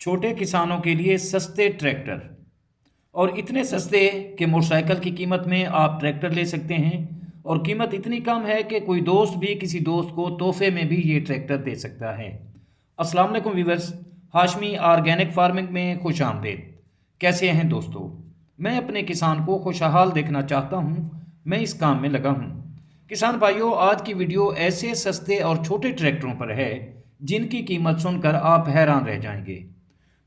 छोटे किसानों के लिए सस्ते ट्रैक्टर। और इतने सस्ते कि मोटरसाइकिल की कीमत में आप ट्रैक्टर ले सकते हैं, और कीमत इतनी कम है कि कोई दोस्त भी किसी दोस्त को तोहफे में भी ये ट्रैक्टर दे सकता है। अस्सलाम वालेकुम व्यूअर्स, हाशमी ऑर्गेनिक फार्मिंग में खुश आमदीद। कैसे हैं दोस्तों? मैं अपने किसान को खुशहाल देखना चाहता हूँ, मैं इस काम में लगा हूँ। किसान भाइयों, आज की वीडियो ऐसे सस्ते और छोटे ट्रैक्टरों पर है जिनकी कीमत सुनकर आप हैरान रह जाएंगे।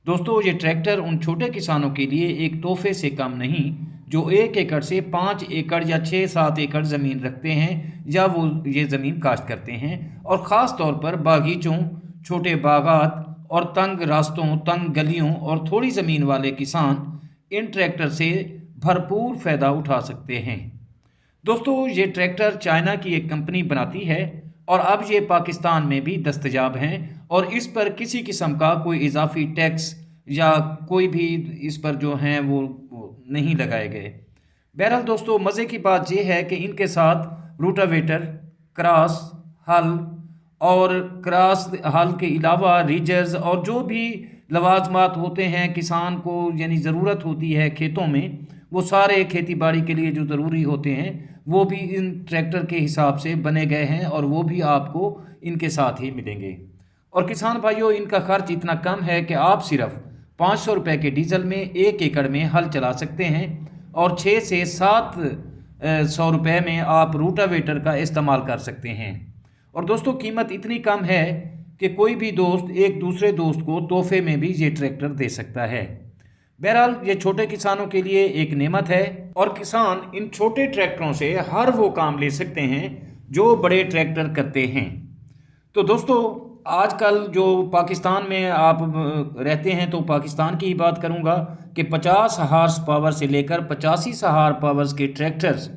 दोस्तों, ये ट्रैक्टर उन छोटे किसानों के लिए एक तोहफे से कम नहीं जो 1 एकड़ से 5 एकड़ या 6-7 एकड़ ज़मीन रखते हैं या वो ये ज़मीन काश्त करते हैं, और ख़ास तौर पर बागीचों, छोटे बागात और तंग रास्तों, तंग गलियों और थोड़ी ज़मीन वाले किसान इन ट्रैक्टर से भरपूर फ़ायदा उठा सकते हैं। दोस्तों, ये ट्रैक्टर चाइना की एक कंपनी बनाती है और अब ये पाकिस्तान में भी दस्तयाब हैं, और इस पर किसी किस्म का कोई इजाफी टैक्स या कोई भी इस पर जो हैं वो नहीं लगाए गए। बहरहाल दोस्तों, मज़े की बात यह है कि इनके साथ रूटावेटर, क्रॉस हल और क्रॉस हल के अलावा रीजर्स और जो भी लवाजमात होते हैं किसान को यानी ज़रूरत होती है खेतों में, वो सारे खेती बाड़ी के लिए जो ज़रूरी होते हैं वो भी इन ट्रैक्टर के हिसाब से बने गए हैं, और वो भी आपको इनके साथ ही मिलेंगे। और किसान भाइयों, इनका खर्च इतना कम है कि आप सिर्फ 500 रुपये के डीजल में 1 एकड़ में हल चला सकते हैं, और 6 से 700 रुपये में आप रूटावेटर का इस्तेमाल कर सकते हैं। और दोस्तों, कीमत इतनी कम है कि कोई भी दोस्त एक दूसरे दोस्त को तोहफे में भी ये ट्रैक्टर दे सकता है। बहरहाल, ये छोटे किसानों के लिए एक नेमत है, और किसान इन छोटे ट्रैक्टरों से हर वो काम ले सकते हैं जो बड़े ट्रैक्टर करते हैं। तो दोस्तों, आजकल जो पाकिस्तान में आप रहते हैं तो पाकिस्तान की ही बात करूंगा कि 50 हार्स पावर से लेकर 85 हार्स पावर्स के ट्रैक्टर्स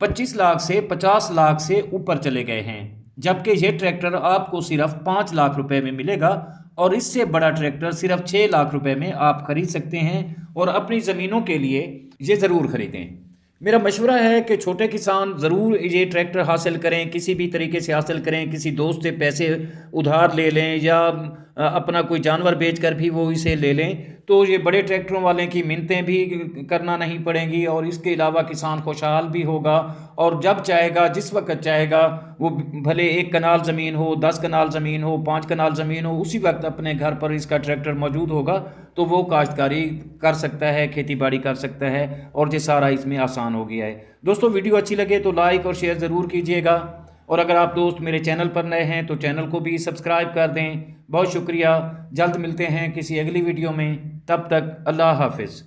25 लाख से 50 लाख से ऊपर चले गए हैं, जबकि ये ट्रैक्टर आपको सिर्फ 5 लाख रुपए में मिलेगा, और इससे बड़ा ट्रैक्टर सिर्फ 6 लाख रुपए में आप खरीद सकते हैं। और अपनी ज़मीनों के लिए ये ज़रूर खरीदें। मेरा मशवरा है कि छोटे किसान ज़रूर ये ट्रैक्टर हासिल करें, किसी भी तरीके से हासिल करें, किसी दोस्त से पैसे उधार ले लें या अपना कोई जानवर बेचकर भी वो इसे ले लें, तो ये बड़े ट्रैक्टरों वाले की मिन्नतें भी करना नहीं पड़ेंगी, और इसके अलावा किसान खुशहाल भी होगा। और जब चाहेगा, जिस वक्त चाहेगा, वो भले 1 कनाल ज़मीन हो, 10 कनाल ज़मीन हो, 5 कनाल ज़मीन हो, उसी वक्त अपने घर पर इसका ट्रैक्टर मौजूद होगा तो वो काश्तकारी कर सकता है, खेती बाड़ी कर सकता है, और ये सारा इसमें आसान हो गया है। दोस्तों, वीडियो अच्छी लगे तो लाइक और शेयर ज़रूर कीजिएगा, और अगर आप दोस्त मेरे चैनल पर नए हैं तो चैनल को भी सब्सक्राइब कर दें। बहुत शुक्रिया। जल्द मिलते हैं किसी अगली वीडियो में, तब तक अल्लाह हाफिज़।